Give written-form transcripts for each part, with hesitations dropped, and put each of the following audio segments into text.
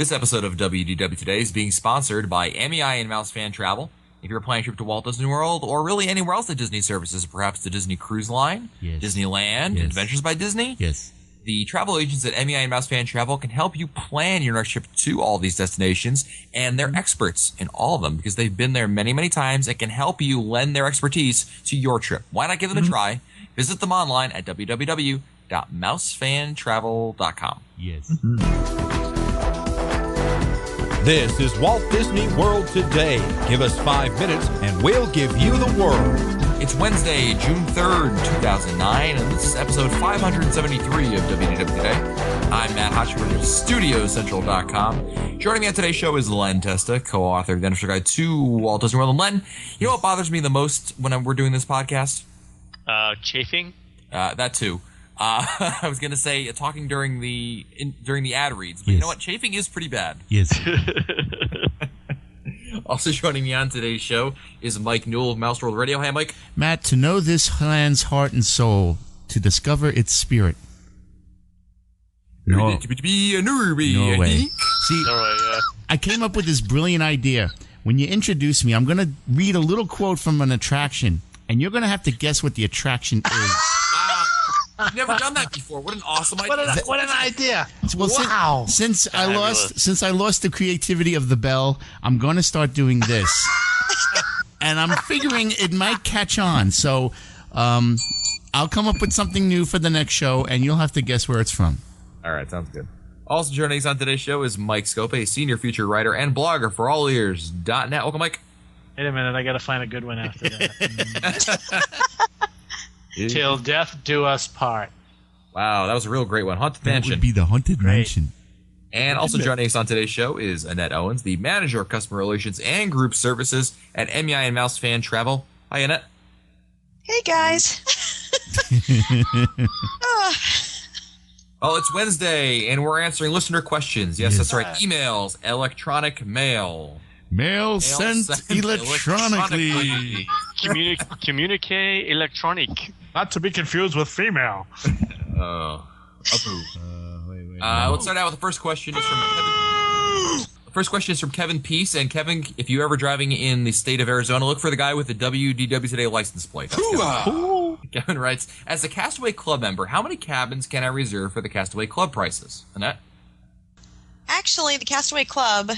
This episode of WDW Today is being sponsored by MEI and Mouse Fan Travel. If you're planning a trip to Walt Disney World or really anywhere else that Disney services, perhaps the Disney Cruise Line, Disneyland, Adventures by Disney, the travel agents at MEI and Mouse Fan Travel can help you plan your next trip to all these destinations, and they're experts in all of them because they've been there many, many times and can help you lend their expertise to your trip. Why not give them a try? Visit them online at www.mousefantravel.com. This is Walt Disney World Today. Give us 5 minutes and we'll give you the world. It's Wednesday, June 3rd, 2009, and this is episode 573 of WDW Today. I'm Matt Hotchkiss of StudioCentral.com. Joining me on today's show is Len Testa, co-author of the Dinosaur Guide to Walt Disney World. And Len, you know what bothers me the most when we're doing this podcast? Chafing? That too. I was going to say talking during the ad reads, but you know what? Chafing is pretty bad. Yes. Also joining me on today's show is Mike Newell of Mouse World Radio. Hey, Mike. Matt, to know this land's heart and soul, to discover its spirit. No way. See, I came up with this brilliant idea. When you introduce me, I'm going to read a little quote from an attraction, and you're going to have to guess what the attraction is. I've never done that before. What an awesome idea! What an idea! Well, wow! Since I lost the creativity of the bell, I'm going to start doing this, and I'm figuring it might catch on. So, I'll come up with something new for the next show, and you'll have to guess where it's from. All right, sounds good. Also joining us on today's show is Mike Scope, a senior feature writer and blogger for allears.net. Welcome, Mike. Wait a minute, I got to find a good one after that. Till death do us part. Wow, that was a real great one. Haunted That Mansion. would be the Haunted Mansion. And also joining us on today's show is Annette Owens, the manager of customer relations and group services at MEI and Mouse Fan Travel. Hi, Annette. Hey, guys. Oh, it's Wednesday, and we're answering listener questions. Yes, that's right. Emails, electronic mail. Mail sent electronically. Communique electronic. Not to be confused with female. Let's start out with the first question. Is from Kevin. The first question is from Kevin Peace. And Kevin, if you're ever driving in the state of Arizona, look for the guy with the WDW Today license plate. Kevin writes, as a Castaway Club member, how many cabins can I reserve for the Castaway Club prices? Annette? Actually, the Castaway Club,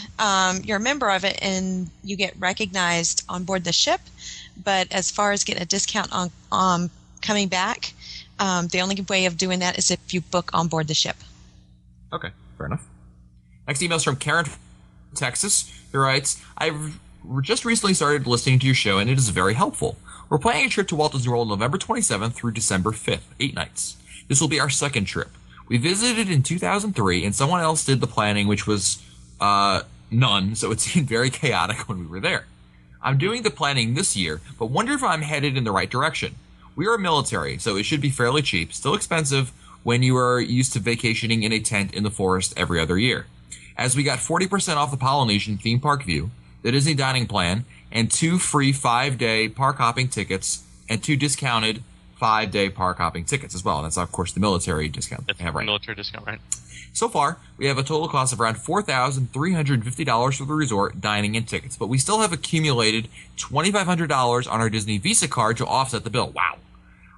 you're a member of it and you get recognized on board the ship. But as far as getting a discount on coming back, the only way of doing that is if you book on board the ship. Okay, fair enough. Next email is from Karen from Texas, who writes, I've just recently started listening to your show, and it is very helpful. We're planning a trip to Walt Disney World November 27th through December 5th, 8 nights. This will be our second trip. We visited in 2003, and someone else did the planning, which was none, so it seemed very chaotic when we were there. I'm doing the planning this year, but wonder if I'm headed in the right direction. We are military, so it should be fairly cheap, still expensive when you are used to vacationing in a tent in the forest every other year. As we got 40% off the Polynesian theme park view, the Disney dining plan, and 2 free 5-day park hopping tickets, and 2 discounted 5-day park hopping tickets as well. And that's, of course, the military discount. That's the military discount, right? So far, we have a total cost of around $4,350 for the resort, dining, and tickets. But we still have accumulated $2,500 on our Disney Visa card to offset the bill. Wow.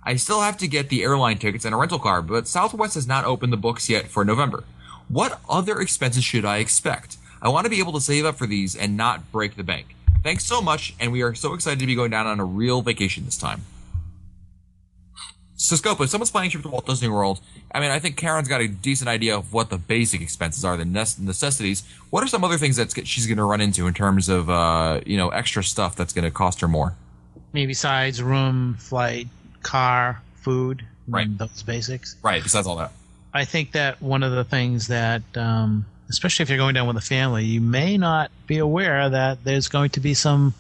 I still have to get the airline tickets and a rental car, but Southwest has not opened the books yet for November. What other expenses should I expect? I want to be able to save up for these and not break the bank. Thanks so much, and we are so excited to be going down on a real vacation this time. So, Scopo, if someone's planning a trip to Walt Disney World, I mean, I think Karen's got a decent idea of what the basic expenses are, the necessities. What are some other things that she's going to run into in terms of, extra stuff that's going to cost her more? Maybe besides room, flight, car, food, right? Those basics. Right, besides all that. I think that one of the things that, especially if you're going down with a family, you may not be aware that there's going to be some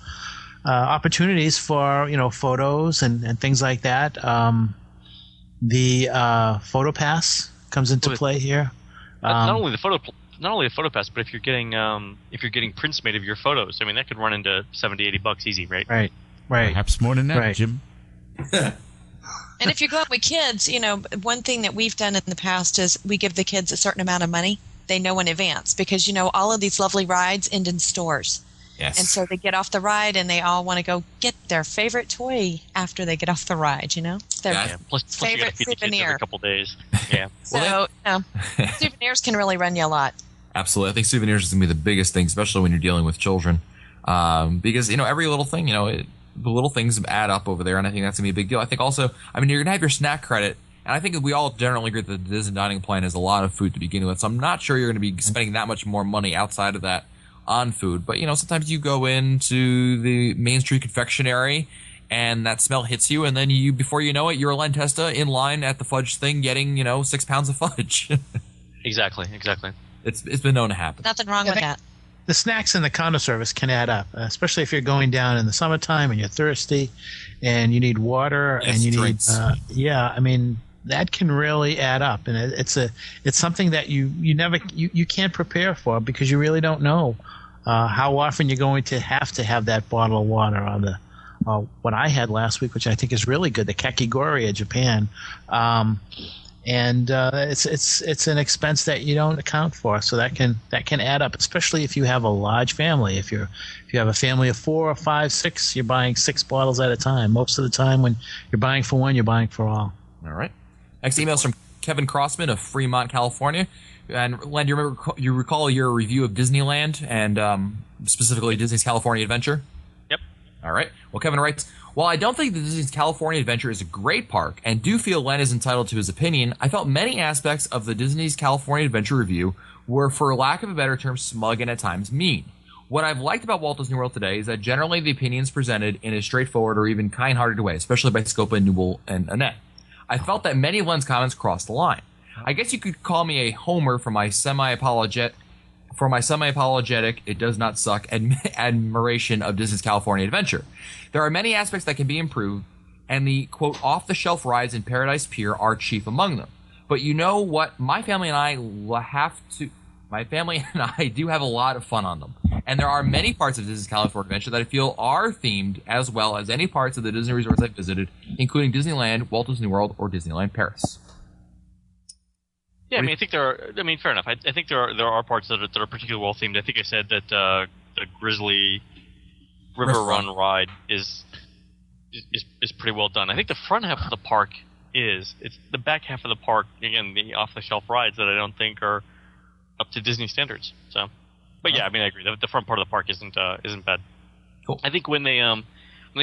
opportunities for, photos and things like that. The photo pass comes into play here. Not only the photo pass, but if you're getting prints made of your photos, I mean that could run into $70-$80 easy, right? Right. Perhaps more than that, Jim. And if you're going with kids, one thing that we've done in the past is we give the kids a certain amount of money they know in advance because, all of these lovely rides end in stores. Yes. And so they get off the ride and they all want to go get their favorite toy after they get off the ride, Their Yeah. Plus you got favorite to feed the kids souvenir. every couple days. Yeah. So, souvenirs can really run you a lot. Absolutely. I think souvenirs is going to be the biggest thing, especially when you're dealing with children. Because, every little thing, the little things add up over there, and I think that's going to be a big deal. I think also, you're going to have your snack credit, and I think we all generally agree that the Disney dining plan has a lot of food to begin with, so I'm not sure you're going to be spending that much more money outside of that on food. But, sometimes you go into the Main Street confectionery, and that smell hits you, and then before you know it, you're a Len Testa in line at the fudge thing getting, 6 pounds of fudge. Exactly. It's been known to happen. Nothing wrong with that. The snacks in the counter service can add up, especially if you're going down in the summertime and you're thirsty and you need water Yes, and you drinks. need that can really add up, and it's something that you can't prepare for because you really don't know how often you're going to have that bottle of water. On the what I had last week, which I think is really good, the Kakigori of Japan. And it's an expense that you don't account for, so that can add up, especially if you have a large family. If you have a family of 4 or 5, 6, you're buying 6 bottles at a time. Most of the time, when you're buying for one, you're buying for all. All right. Next email is from Kevin Crossman of Fremont, California. And Len, you recall your review of Disneyland and specifically Disney's California Adventure? Yep. All right. Well, Kevin writes, while I don't think that Disney's California Adventure is a great park and do feel Len is entitled to his opinion, I felt many aspects of the Disney's California Adventure review were, for lack of a better term, smug and at times mean. What I've liked about Walt Disney World today is that generally the opinions presented in a straightforward or even kind-hearted way, especially by Scopa, Newell, and Annette. I felt that many of Len's comments crossed the line. I guess you could call me a homer for my semi-apologetic, it does not suck, admiration of Disney's California Adventure. There are many aspects that can be improved, and the, quote, off-the-shelf rides in Paradise Pier are chief among them. But you know what? My family and I do have a lot of fun on them. And there are many parts of Disney's California Adventure that I feel are themed as well as any parts of the Disney resorts I've visited, including Disneyland, Walt Disney World, or Disneyland Paris. Yeah, I think there are. Fair enough. I think there are parts that are particularly well themed. I think I said that the Grizzly River Run ride is pretty well done. I think the front half of the park is. It's the back half of the park, again, the off the shelf rides that I don't think are up to Disney standards. So, but yeah, I agree. The front part of the park isn't bad. Cool. I think when they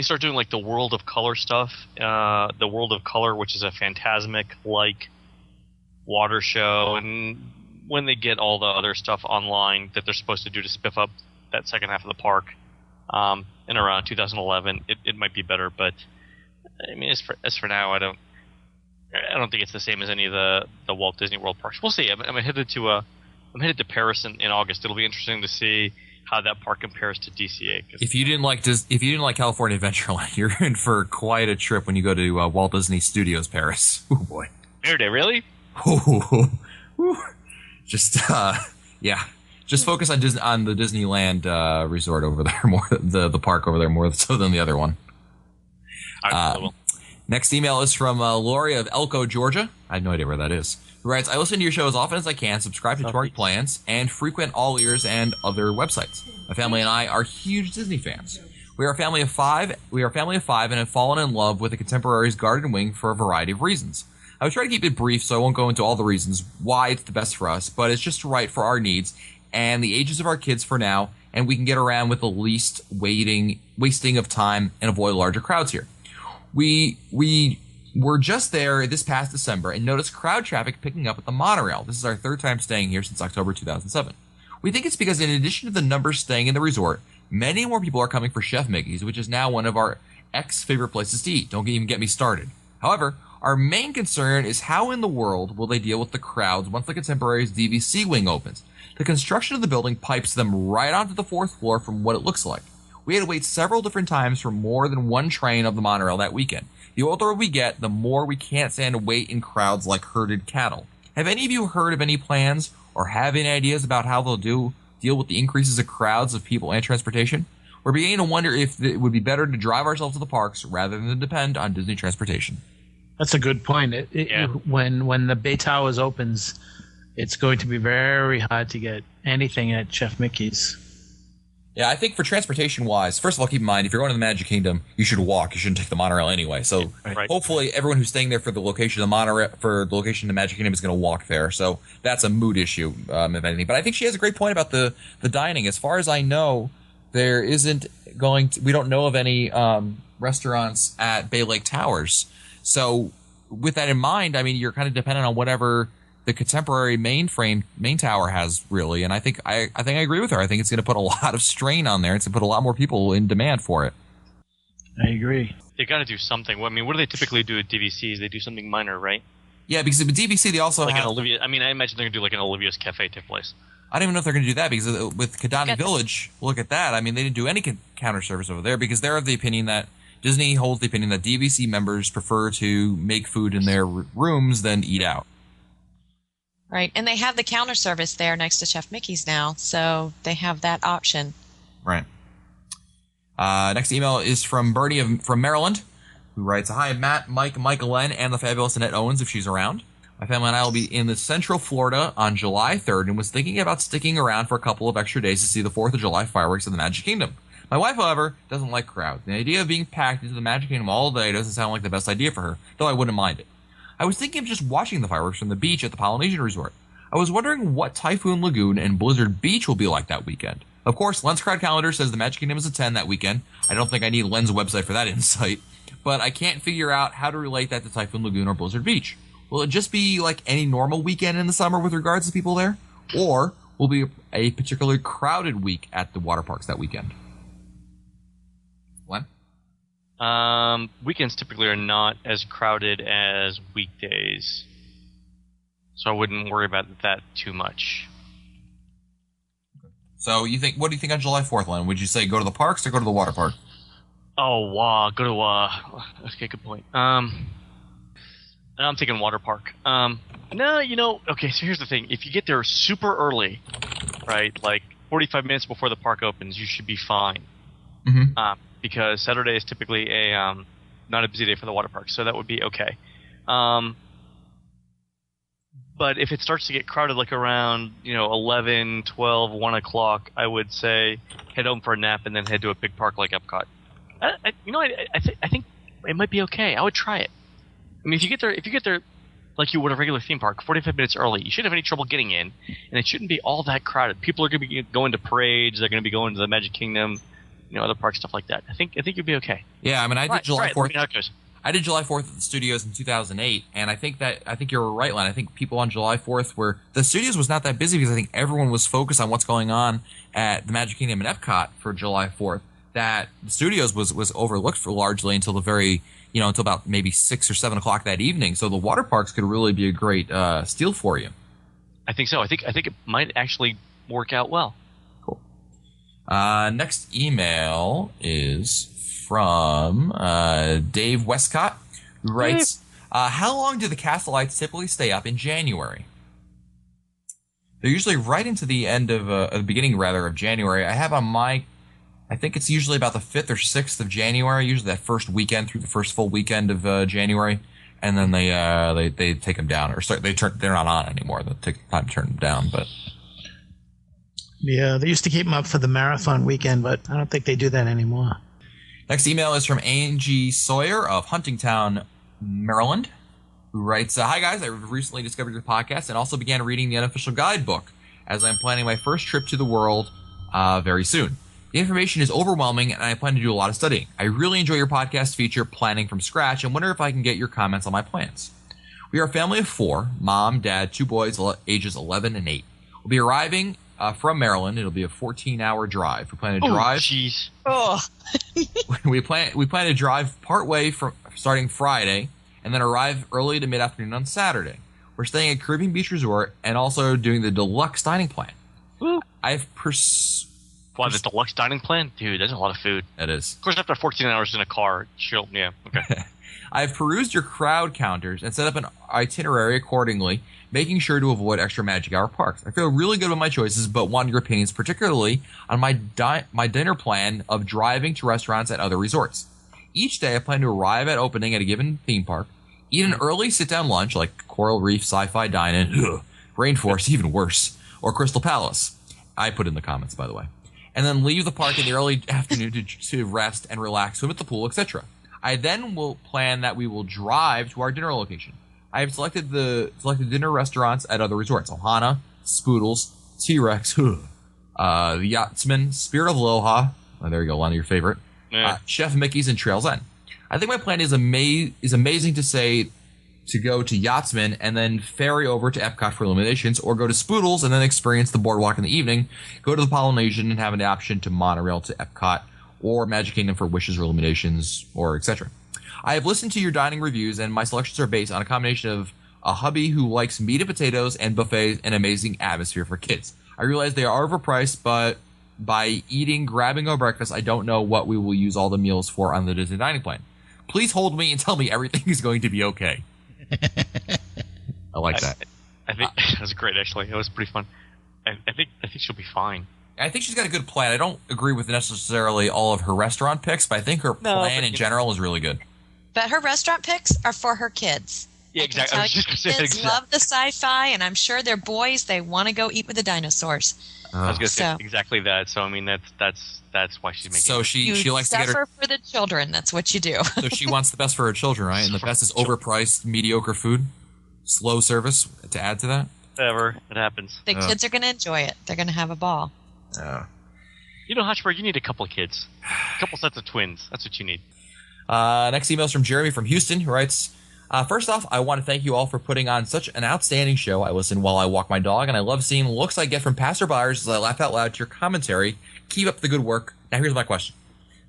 start doing like the World of Color stuff, the World of Color, which is a Fantasmic like water show, and when they get all the other stuff online that they're supposed to do to spiff up that second half of the park in around 2011, it might be better. But as for now, I don't think it's the same as any of the Walt Disney World parks. We'll see. I'm headed to Paris in August. It'll be interesting to see how that park compares to DCA. If you didn't like California Adventureland, you're in for quite a trip when you go to Walt Disney Studios Paris. Oh boy. Are they really? Just focus on the Disneyland resort over there more, the park over there more so than the other one. Next email is from Lori of Elko, Georgia. I have no idea where that is. Who writes, I listen to your show as often as I can, subscribe to Touring Plans, and frequent All Ears and other websites. My family and I are huge Disney fans. We are a family of five and have fallen in love with the Contemporaries Garden Wing for a variety of reasons. I would try to keep it brief, so I won't go into all the reasons why it's the best for us, but it's just right for our needs and the ages of our kids for now, and we can get around with the least wasting of time and avoid larger crowds here. We were just there this past December and noticed crowd traffic picking up at the monorail. This is our third time staying here since October 2007. We think it's because in addition to the numbers staying in the resort, many more people are coming for Chef Mickey's, which is now one of our ex-favorite places to eat. Don't even get me started. However, our main concern is how in the world will they deal with the crowds once the Contemporaries DVC wing opens. The construction of the building pipes them right onto the fourth floor from what it looks like. We had to wait several different times for more than one train of the monorail that weekend. The older we get, the more we can't stand to wait in crowds like herded cattle. Have any of you heard of any plans or have any ideas about how they'll deal with the increases of crowds of people and transportation? We're beginning to wonder if it would be better to drive ourselves to the parks rather than depend on Disney transportation. That's a good point. When the Bay Towers opens it's going to be very hard to get anything at Chef Mickey's. Yeah, I think for transportation-wise, first of all, keep in mind, if you're going to the Magic Kingdom, you should walk. You shouldn't take the monorail anyway. So Right. hopefully everyone who's staying there for the location of the monorail, for the location of the Magic Kingdom is going to walk there. So that's a mood issue, if anything. But I think she has a great point about the dining. As far as I know, there isn't we don't know of any restaurants at Bay Lake Towers. So with that in mind, I mean, you're kind of dependent on whatever the contemporary main tower has, really. And I think I agree with her. I think it's going to put a lot of strain on there. It's going to put a lot more people in demand for it. I agree. They got to do something. I mean, what do they typically do at DVCs? They do something minor, right? Yeah, because with DVC they also Like have an Olivia. I mean, I imagine they're gonna do like an Olivia's Cafe type place. I don't even know if they're going to do that, because with Kidani Got- Village, look at that. I mean, they didn't do any counter service over there because they're of the opinion that Disney holds the opinion that DVC members prefer to make food in their rooms than eat out. Right, and they have the counter service there next to Chef Mickey's now, so they have that option. Right. Next email is from Bernie from Maryland, who writes, "Hi, Matt, Mike, Michael Len, and the fabulous Annette Owens, if she's around. My family and I will be in the Central Florida on July 3rd and was thinking about sticking around for a couple of extra days to see the 4th of July fireworks in the Magic Kingdom. My wife, however, doesn't like crowds. The idea of being packed into the Magic Kingdom all day doesn't sound like the best idea for her, though I wouldn't mind it. I was thinking of just watching the fireworks from the beach at the Polynesian Resort. I was wondering what Typhoon Lagoon and Blizzard Beach will be like that weekend. Of course, Len's Crowd Calendar says the Magic Kingdom is a 10 that weekend. I don't think I need Len's website for that insight, but I can't figure out how to relate that to Typhoon Lagoon or Blizzard Beach. Will it just be like any normal weekend in the summer with regards to people there? Or will it be a particularly crowded week at the water parks that weekend?" Len? Weekends typically are not as crowded as weekdays, so I wouldn't worry about that too much. So what do you think on July 4th, Len? Would you say go to the parks or go to the water park? Oh, wow. Go to okay, good point. I'm thinking water park. No, okay, so here's the thing. If you get there super early, right, like 45 minutes before the park opens, you should be fine. Mm-hmm. Because Saturday is typically not a busy day for the water park, so that would be okay. But if it starts to get crowded like around, 11, 12, 1 o'clock, I would say head home for a nap and then head to a big park like Epcot. I think it might be okay. I would try it. I mean, if you get there like you would a regular theme park, 45 minutes early, you shouldn't have any trouble getting in, and it shouldn't be all that crowded. People are going to be going to parades. They're going to be going to the Magic Kingdom, other parks, stuff like that. I think you'd be okay. Yeah, I mean, I did July 4th. Let me know how it goes. I did July 4th at the studios in 2008, and I think you're right, Len. I think people on July 4th the studios was not that busy because I think everyone was focused on what's going on at the Magic Kingdom and Epcot for July 4th. That the studios was overlooked for largely until until about maybe 6 or 7 o'clock that evening. So the water parks could really be a great steal for you. I think so. I think it might actually work out well. Cool. Next email is from Dave Westcott, who writes, "How long do the castle lights typically stay up in January?" They're usually right into the end of the beginning, rather, of January. I have on I think it's usually about the 5th or 6th of January, usually that first weekend through the first full weekend of January, and then they take them down, or they're not on anymore. They'll take time to turn them down, but. Yeah, they used to keep them up for the marathon weekend, but I don't think they do that anymore. Next email is from Angie Sawyer of Huntingtown, Maryland, who writes, "Hi guys, I recently discovered your podcast and also began reading the unofficial guidebook as I'm planning my first trip to the world very soon. The information is overwhelming and I plan to do a lot of studying. I really enjoy your podcast feature, Planning from Scratch, and wonder if I can get your comments on my plans. We are a family of 4, mom, dad, 2 boys, ages 11 and 8. We'll be arriving from Maryland. It'll be a 14-hour drive. We plan to drive. Oh, jeez. Oh, we plan to drive partway from starting Friday, and then arrive early to mid-afternoon on Saturday. We're staying at Caribbean Beach Resort and also doing the deluxe dining plan. Woo. Wow, the deluxe dining plan, dude. That's a lot of food. That is. Of course, after 14 hours in a car, yeah, okay. I've perused your crowd counters and set up an itinerary accordingly, making sure to avoid extra Magic Hour parks. I feel really good about my choices, but want your opinions, particularly on my dinner plan of driving to restaurants at other resorts. Each day, I plan to arrive at opening at a given theme park, eat an early sit-down lunch like Coral Reef Sci-Fi Dine-In, Rainforest, even worse, or Crystal Palace. I put in the comments, by the way. And then leave the park in the early afternoon to rest and relax, swim at the pool, etc. I then will plan that we will drive to our dinner location. I have selected dinner restaurants at other resorts: Ohana, Spoodles, T-Rex, the Yachtsman, Spirit of Aloha. Oh, there you go, one of your favorite. Yeah. Chef Mickey's and Trails End. I think my plan is amazing to go to Yachtsman and then ferry over to Epcot for Illuminations, or go to Spoodles and then experience the boardwalk in the evening, go to the Polynesian and have an option to monorail to Epcot or Magic Kingdom for Wishes or Illuminations, or etc. I have listened to your dining reviews, and my selections are based on a combination of a hubby who likes meat and potatoes and buffets and amazing atmosphere for kids. I realize they are overpriced, but by eating, grabbing a breakfast, I don't know what we will use all the meals for on the Disney dining plan. Please hold me and tell me everything is going to be okay. I like that. I think that was great, actually. It was pretty fun. I think she'll be fine. I think she's got a good plan. I don't agree with necessarily all of her restaurant picks, but I think her plan in general is really good. But her restaurant picks are for her kids. Yeah, exactly. I was just gonna say kids love the sci-fi, and I'm sure they're boys. They want to go eat with the dinosaurs. I was going to say exactly that. So I mean, that's why she's making. So she likes to get her. Suffer for the children. That's what you do. So she wants the best for her children, right? And the best is overpriced, mediocre food, slow service. To add to that, whatever, it happens. The kids are going to enjoy it. They're going to have a ball. You know, Hotchberg, you need a couple of kids, a couple sets of twins. That's what you need. Next email is from Jeremy from Houston, who writes, first off, I want to thank you all for putting on such an outstanding show. I listen while I walk my dog, and I love seeing the looks I get from passerbyers as I laugh out loud to your commentary. Keep up the good work. Now here's my question.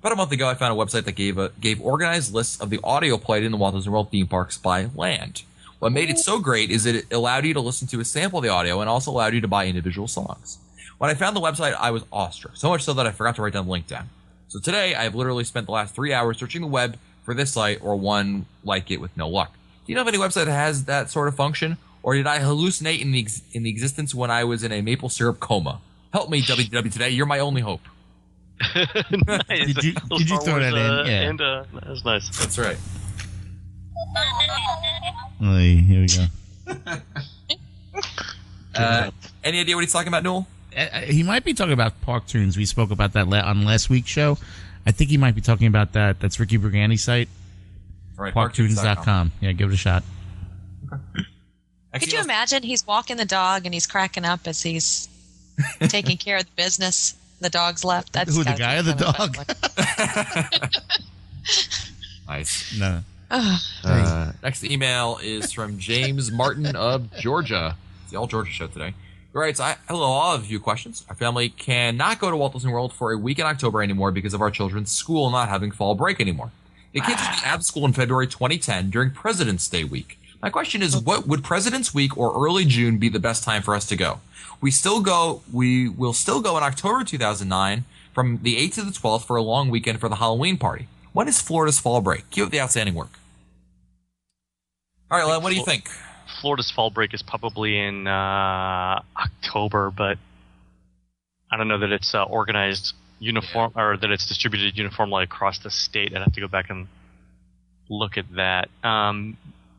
About a month ago, I found a website that gave organized lists of the audio played in the Walt Disney World theme parks by land. What made it so great is that it allowed you to listen to a sample of the audio and also allowed you to buy individual songs. When I found the website, I was awestruck, so much so that I forgot to write down the link down. So today, I have literally spent the last 3 hours searching the web for this site or one like it with no luck. Do you know of any website that has that sort of function? Or did I hallucinate in the existence when I was in a maple syrup coma? Help me, WW Today. You're my only hope. Nice. Did you throw that in? Yeah. And that was nice. That's right. Here we go. Any idea what he's talking about, Newell? He might be talking about Park Tunes. We spoke about that on last week's show. I think he might be talking about that. That's Ricky Briganti's site. Right, ParkTunes.com. Yeah, give it a shot. Okay. Could you imagine he's walking the dog and he's cracking up as he's taking care of the business? The dog's left. That's Who, the guy or the dog? Nice. No. Next email is from James Martin of Georgia. It's the All Georgia Show today. He writes, hello, all have a few questions. Our family cannot go to Walt Disney World for a week in October anymore because of our children's school not having fall break anymore. The kids will be out of school in February 2010 during President's Day week. My question is, what would President's Week or early June be the best time for us to go? We will still go in October 2009 from the 8th to the 12th for a long weekend for the Halloween party. When is Florida's fall break? Keep up the outstanding work. All right, Len, what do you think? Florida's fall break is probably in October, but I don't know that it's organized uniform or that it's distributed uniformly across the state. I'd have to go back and look at that.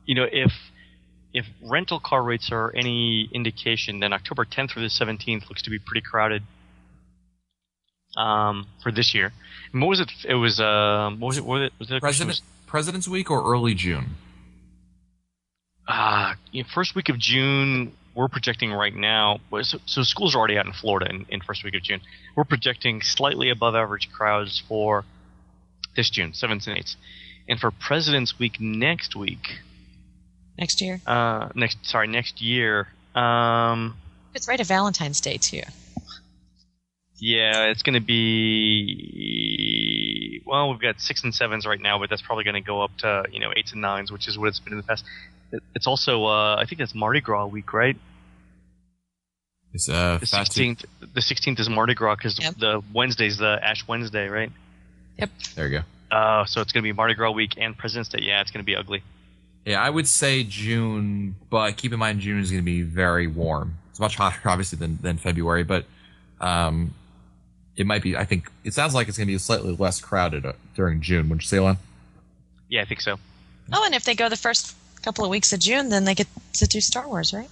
If rental car rates are any indication, then October 10th through the 17th looks to be pretty crowded for this year. And what was it? It was was it President's Week or early June? First week of June, we're projecting right now. So schools are already out in Florida in first week of June. We're projecting slightly above average crowds for this June, 7th and 8th. And for President's Week next week. Next year? Next year. It's right at Valentine's Day, too. Yeah, it's going to be. Well, we've got 6 and 7s right now, but that's probably going to go up to 8s and 9s, which is what it's been in the past. It's also, I think that's Mardi Gras week, right? It's the 16th. The 16th is Mardi Gras because the Wednesday's the Ash Wednesday, right? Yep. There you go. So it's going to be Mardi Gras week and President's Day. Yeah, it's going to be ugly. Yeah, I would say June, but keep in mind June is going to be very warm. It's much hotter, obviously, than February, but it might be. I think it sounds like it's going to be slightly less crowded during June. Wouldn't you say, Len? Yeah, I think so. Oh, and if they go the first couple of weeks of June, then they get to do Star Wars, right?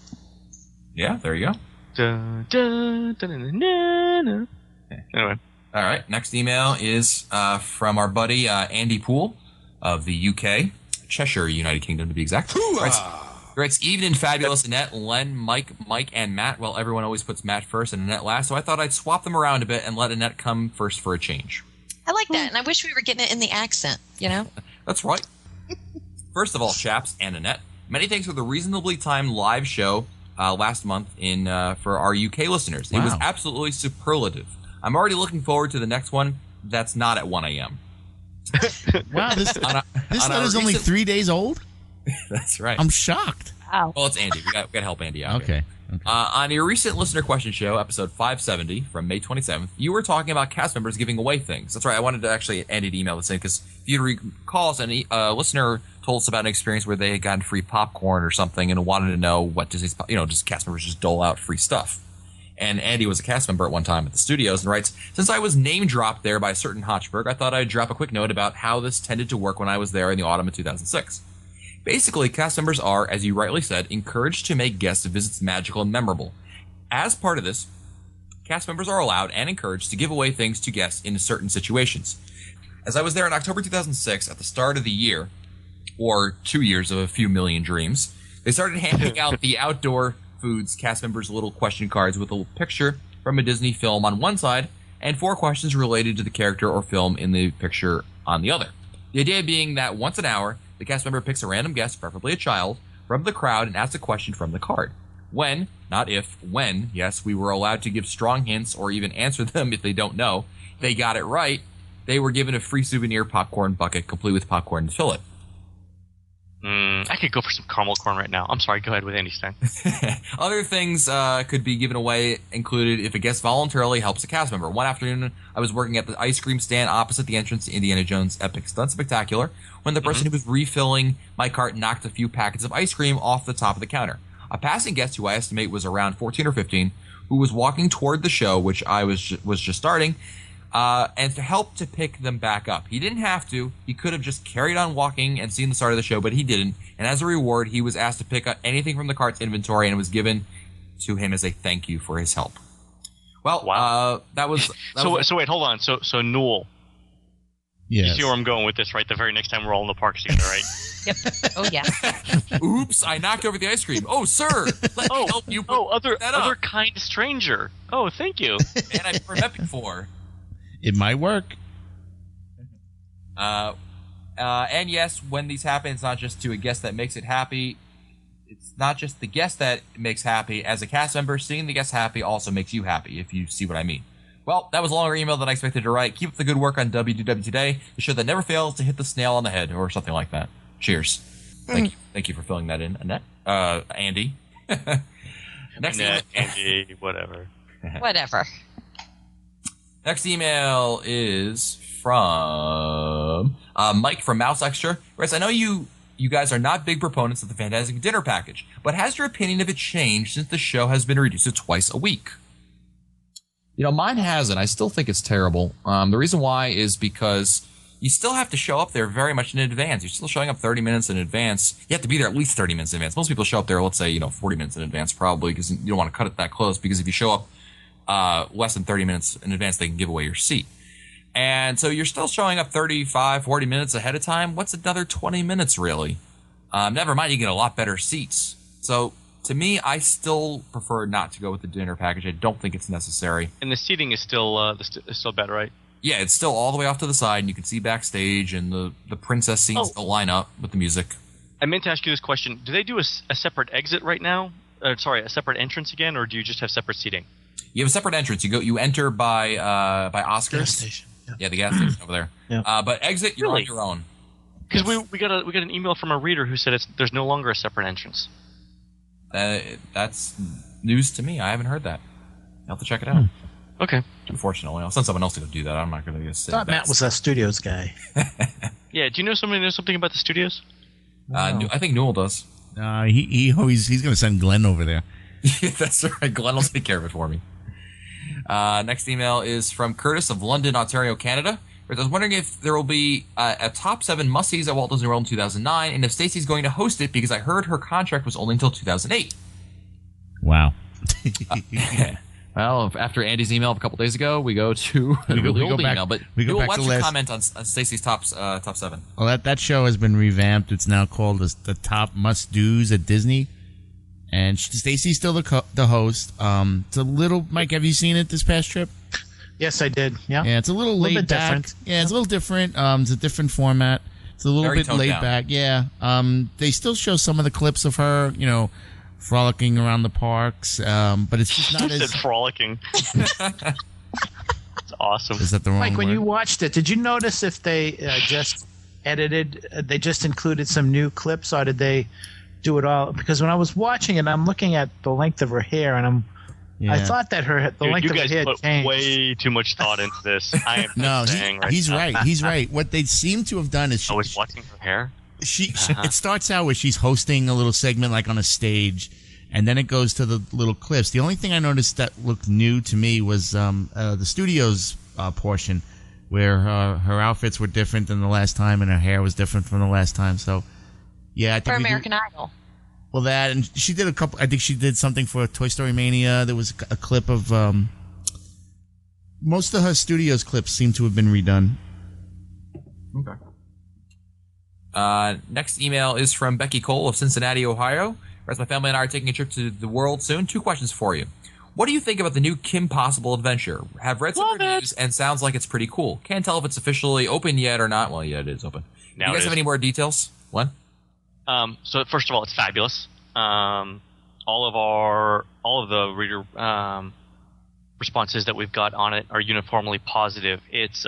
Yeah, there you go. Dun, dun, dun, dun, dun, dun. Anyway. All right. Next email is from our buddy Andy Poole of the UK, Cheshire, United Kingdom to be exact. Writes, evening, fabulous Annette, Len, Mike, and Matt. Well, everyone always puts Matt first and Annette last, so I thought I'd swap them around a bit and let Annette come first for a change. I like that, and I wish we were getting it in the accent, you know? That's right. First of all, chaps and Annette, many thanks for the reasonably timed live show last month for our UK listeners. It was absolutely superlative. I'm already looking forward to the next one that's not at 1 a.m. Wow, this letter's only 3 days old? That's right. I'm shocked. Wow. Well, it's Andy. We got to help Andy out. Okay. On your recent listener question show, episode 570 from May 27th, you were talking about cast members giving away things. That's right. I wanted to actually Andy to email this in because if you recall, a listener told us about an experience where they had gotten free popcorn or something and wanted to know what does just cast members just dole out free stuff. And Andy was a cast member at one time at the studios and writes, since I was name dropped there by a certain Hotchberg, I thought I'd drop a quick note about how this tended to work when I was there in the autumn of 2006. Basically, cast members are, as you rightly said, encouraged to make guest visits magical and memorable. As part of this, cast members are allowed and encouraged to give away things to guests in certain situations. As I was there in October 2006, at the start of the year, or 2 years of a few million dreams, they started handing out the outdoor foods cast members little question cards with a picture from a Disney film on one side and 4 questions related to the character or film in the picture on the other. The idea being that once an hour, the cast member picks a random guest, preferably a child, from the crowd and asks a question from the card. When, not if, when, yes, we were allowed to give strong hints or even answer them if they don't know. If they got it right, they were given a free souvenir popcorn bucket complete with popcorn and fillet. I could go for some caramel corn right now. I'm sorry, go ahead with Andy Stein. Other things could be given away included if a guest voluntarily helps a cast member. One afternoon, I was working at the ice cream stand opposite the entrance to Indiana Jones Epic Stunt Spectacular when the person who was refilling my cart knocked a few packets of ice cream off the top of the counter. A passing guest who I estimate was around 14 or 15, who was walking toward the show, which I was just starting, and to help to pick them back up. He didn't have to. He could have just carried on walking and seen the start of the show, but he didn't. And as a reward, he was asked to pick up anything from the cart's inventory, and it was given to him as a thank you for his help. Well, wow. That was so wait, hold on. So Newell. Yes. You see where I'm going with this, right? The very next time we're all in the parks together, right? Yep. Oh, yeah. Oops, I knocked over the ice cream. Oh, sir, let me help you put that up. Other kind stranger. Oh, thank you. And I've heard that before. It might work. And yes, when these happen, it's not just to a guest that makes it happy. It's not just the guest that makes happy. As a cast member, seeing the guest happy also makes you happy, if you see what I mean. Well, that was a longer email than I expected to write. Keep up the good work on WDW Today, the show that never fails to hit the snail on the head, or something like that. Cheers. Thank you for filling that in, Annette. Andy. Next Annette, Andy, whatever. Whatever. Next email is from Mike from Mouse Extra. Whereas I know you guys are not big proponents of the Fantastic Dinner Package, but has your opinion of it changed since the show has been reduced to twice a week? Mine hasn't. I still think it's terrible. The reason why is because you still have to show up there very much in advance. You're still showing up 30 minutes in advance. You have to be there at least 30 minutes in advance. Most people show up there, let's say, 40 minutes in advance probably, because you don't want to cut it that close, because if you show up less than 30 minutes in advance, they can give away your seat. And so you're still showing up 35, 40 minutes ahead of time. What's another 20 minutes, really? Never mind, you get a lot better seats. So to me, I still prefer not to go with the dinner package. I don't think it's necessary. And the seating is still bad, right? Yeah, it's still all the way off to the side, and you can see backstage, and the princess scenes still line up with the music. I meant to ask you this question. Do they do a separate exit right now? A separate entrance again, or do you just have separate seating? You have a separate entrance. You enter by Oscars. Gas station. Yeah, the gas station over there. Yeah. But exit, you're on your own. Because we got an email from a reader who said there's no longer a separate entrance. That's news to me. I haven't heard that. I'll have to check it out. Okay. Unfortunately, I'll send someone else to go do that. I'm not going to just sit. Thought Matt was a studios guy. Yeah. Do you know somebody knows something about the studios? I think Newell does. He's going to send Glenn over there. That's right. Glenn will take care of it for me. Next email is from Curtis of London, Ontario, Canada. I was wondering if there will be a top 7 must-sees at Walt Disney World in 2009, and if Stacy's going to host it, because I heard her contract was only until 2008. Wow. Well, after Andy's email of a couple days ago, we go to the really old email. But we go will back watch to the last- comment on Stacey's top 7. Well, that show has been revamped. It's now called the Top Must Do's at Disney, and Stacey's still the host. It's a little. Mike, have you seen it this past trip? Yes, I did. Yeah. Yeah, it's a little laid bit back. different. Yeah, it's a little different. It's a different format. It's a little Very bit toned laid down. back. Yeah. They still show some of the clips of her, frolicking around the parks. But it's just not You said as. frolicking. It's awesome. Is that the wrong Mike, when word? you watched it, did you notice if they just edited, they just included some new clips, or did they do it all? Because when I was watching it, I'm looking at the length of her hair, and I Yeah. thought that the Dude, length you of her guys hair put changed. way too much thought into this. I am No, saying he's now. right. He's right. What they seem to have done is I was watching her hair. it starts out where she's hosting a little segment like on a stage, and then it goes to the little clips. The only thing I noticed that looked new to me was the studio's portion, where her outfits were different than the last time, and her hair was different from the last time. So, yeah, I think For we do- American Idol. well, that, and she did a couple. I think she did something for Toy Story Mania. There was a clip of most of her studio's clips seem to have been redone. Okay. Next email is from Becky Cole of Cincinnati, Ohio. Whereas my family and I are taking a trip to the world soon. 2 questions for you. What do you think about the new Kim Possible adventure? Have read some Love reviews and sounds like it's pretty cool. Can't tell if it's officially open yet or not. Well, yeah, it is open. Now Do you it guys have is. any more details? What? So first of all, it's fabulous. All of the reader responses that we've got on it are uniformly positive. It's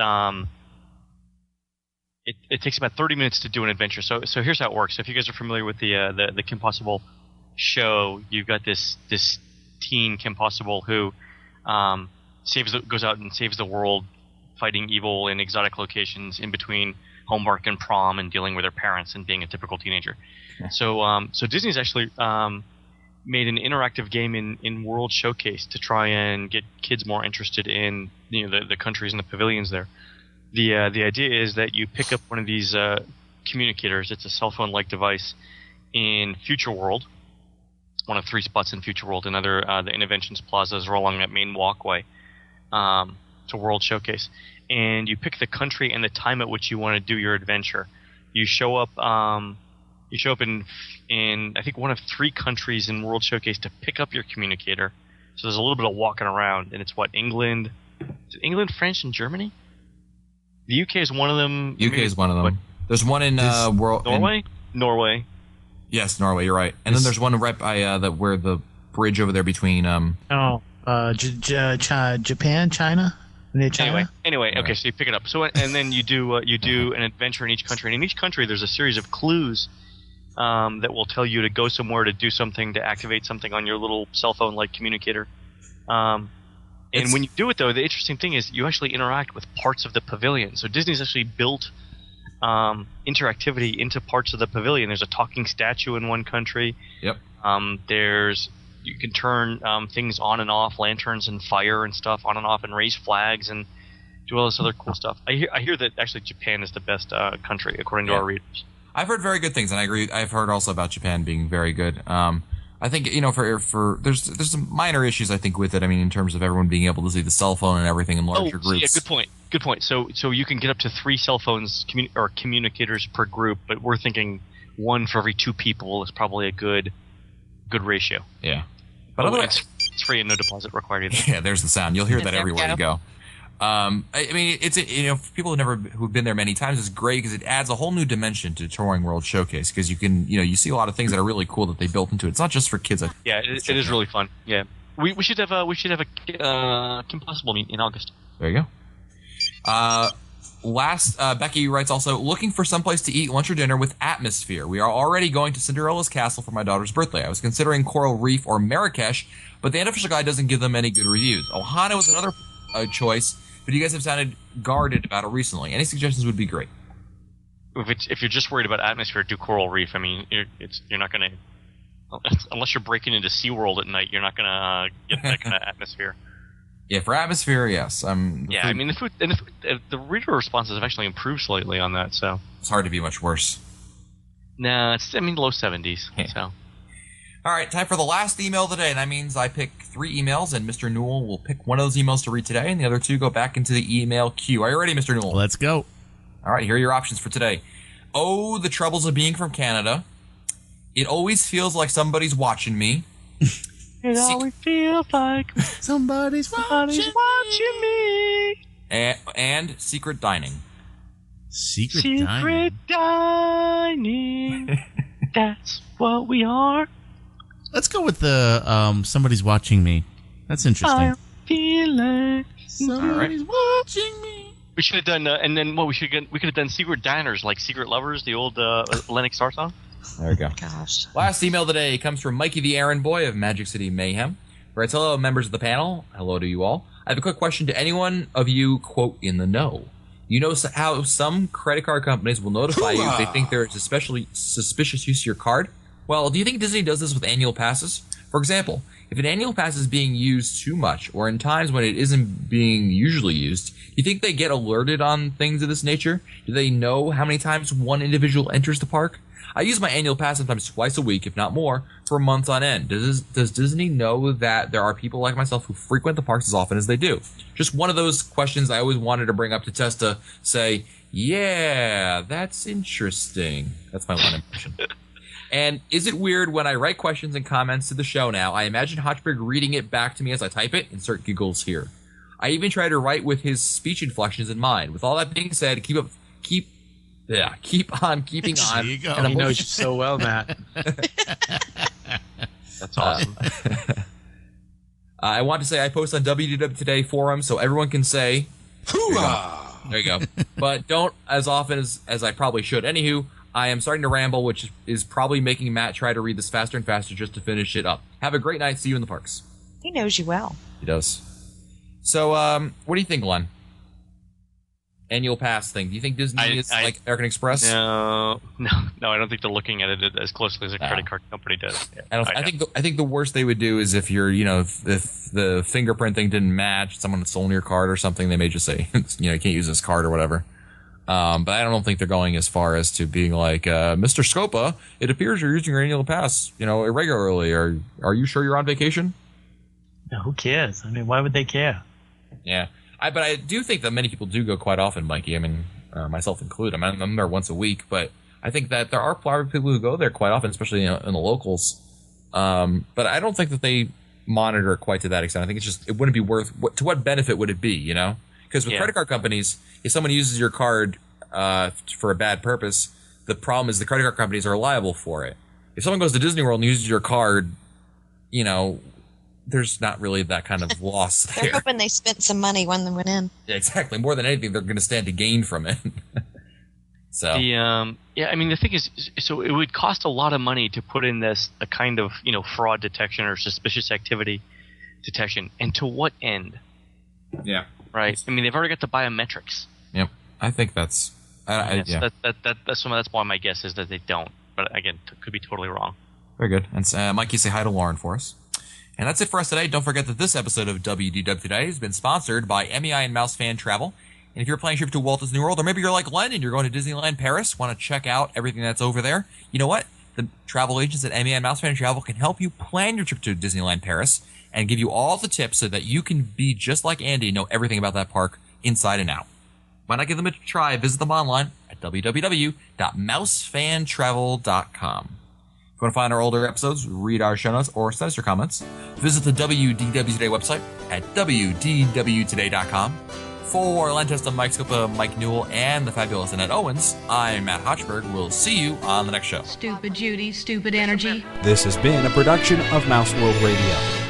it takes about 30 minutes to do an adventure. So here's how it works. So if you guys are familiar with the Kim Possible show, you've got this teen Kim Possible who goes out and saves the world, fighting evil in exotic locations in between homework and prom and dealing with her parents and being a typical teenager. Yeah. So Disney's actually made an interactive game in World Showcase to try and get kids more interested in the countries and the pavilions there. The idea is that you pick up one of these communicators. It's a cell phone-like device in Future World, one of 3 spots in Future World. Another, the Innovations plazas are along that main walkway to World Showcase. And you pick the country and the time at which you want to do your adventure. You show up in I think one of 3 countries in World Showcase to pick up your communicator. So there's a little bit of walking around, and it's England, France, and Germany. The UK is one of them. UK is one of them. What? There's one in world. Norway. Yes, Norway. You're right. And then there's one right by where the bridge over there between. Japan, China, near China. Anyway, okay. Right. So you pick it up. So and then you do an adventure in each country, and in each country there's a series of clues that will tell you to go somewhere, to do something, to activate something on your little cell phone-like communicator. And when you do it, though, the interesting thing is you actually interact with parts of the pavilion. So Disney's actually built interactivity into parts of the pavilion. There's a talking statue in one country. Yep. You can turn things on and off, lanterns and fire and stuff on and off, and raise flags and do all this other cool stuff. I hear that actually Japan is the best country according to our readers. I've heard very good things, and I agree. I've heard also about Japan being very good. I think for there's some minor issues I think with it. I mean, in terms of everyone being able to see the cell phone and everything in larger groups. Yeah, good point. So you can get up to 3 cell phones or communicators per group, but we're thinking 1 for every 2 people is probably a good ratio. Yeah, but otherwise, it's free and no deposit required either. yeah, there's the sound. You'll hear that There we everywhere you go. go. I mean, it's for people who've been there many times, it's great because it adds a whole new dimension to Touring World Showcase because you can you see a lot of things that are really cool that they built into it. It's not just for kids. Yeah, it is really fun. Yeah, we should have a Kim Possible meet in August. There you go. Becky writes also, looking for someplace to eat lunch or dinner with atmosphere. We are already going to Cinderella's castle for my daughter's birthday. I was considering Coral Reef or Marrakesh, but the unofficial guide doesn't give them any good reviews. Ohana was another choice, but you guys have sounded guarded about it recently. Any suggestions would be great. If you're just worried about atmosphere, do Coral Reef. I mean, you're not going to, unless you're breaking into SeaWorld at night, you're not going to get that kind of atmosphere. Yeah, for atmosphere, yes. I mean, the reader responses have actually improved slightly on that, so it's hard to be much worse. no, it's low 70s. Yeah. So All right, time for the last email of the day. That means I pick 3 emails, and Mr. Newell will pick one of those emails to read today, and the other 2 go back into the email queue. Are you ready, Mr. Newell? Let's go. All right, here are your options for today. Oh, the troubles of being from Canada. It always feels like somebody's watching me. It always feels like Somebody's somebody's watching me. And secret dining. Secret dining. Dining. That's what we are. Let's go with the somebody's watching me. That's interesting. I feel like Somebody's watching me. we should have done, and then what we could have done secret diners like Secret Lovers, the old Lennox Star song. There we go. Gosh. Last email of the day comes from Mikey the Errand Boy of Magic City Mayhem. Writes, hello, members of the panel. Hello to you all. I have a quick question to anyone of you, quote, in the know. You know how some credit card companies will notify you if they think there is especially suspicious use of your card? Well, do you think Disney does this with annual passes? For example, if an annual pass is being used too much, or in times when it isn't being usually used, do you think they get alerted on things of this nature? Do they know how many times one individual enters the park? I use my annual pass sometimes twice a week, if not more, for months on end. Does Disney know that there are people like myself who frequent the parks as often as they do? Just one of those questions I always wanted to bring up to Testa, say, yeah, that's interesting. That's my one impression. And is it weird when I write questions and comments to the show now, I imagine Hotchberg reading it back to me as I type it? Insert giggles here. I even try to write with his speech inflections in mind. With all that being said, keep on keeping on. There you go. He knows you so well, Matt. That's awesome. I want to say I post on WDW Today forum so everyone can say, "Hoorah!" There you go. But don't as often as I probably should. Anywho, I am starting to ramble, which is probably making Matt try to read this faster and faster just to finish it up. Have a great night. See you in the parks. He knows you well. He does. So, what do you think, Glenn? Annual pass thing. Do you think Disney is like American Express? No, I don't think they're looking at it as closely as a credit card company does. Yeah, I think the worst they would do is if you're, if the fingerprint thing didn't match, someone had stolen your card or something, they may just say, you can't use this card or whatever. But I don't think they're going as far as to being like, Mr. Scopa, it appears you're using your annual pass, irregularly. Are you sure you're on vacation? No, who cares? I mean, why would they care? Yeah. But I do think that many people do go quite often, Mikey. I mean, myself included. I'm there once a week, but I think that there are people who go there quite often, especially in the locals. But I don't think that they monitor it quite to that extent. I think it wouldn't be worth. To what benefit would it be? Because with credit card companies, if someone uses your card for a bad purpose, the problem is the credit card companies are liable for it. If someone goes to Disney World and uses your card, there's not really that kind of loss there. They're hoping they spent some money when they went in. Yeah, exactly. More than anything, they're going to stand to gain from it. So the thing is, so it would cost a lot of money to put in a kind of fraud detection or suspicious activity detection, and to what end? Yeah. Right. I mean, they've already got the biometrics. Yep. I think that's. That's why my guess is that they don't. But again, could be totally wrong. Very good. And Mikey, say hi to Lauren for us. And that's it for us today. Don't forget that this episode of WDW Today has been sponsored by MEI and Mouse Fan Travel. And if you're planning a trip to Walt Disney World, or maybe you're like Len and you're going to Disneyland Paris, want to check out everything that's over there, you know what? The travel agents at MEI and Mouse Fan Travel can help you plan your trip to Disneyland Paris and give you all the tips so that you can be just like Andy and know everything about that park inside and out. Why not give them a try? Visit them online at www.mousefantravel.com. If you want to find our older episodes, read our show notes, or send us your comments, visit the WDW Today website at wdwtoday.com. For Len Testa, Mike Scopa, Mike Newell, and the fabulous Annette Owens, I'm Matt Hotchberg. We'll see you on the next show. Stupid Judy, stupid energy. This has been a production of Mouse World Radio.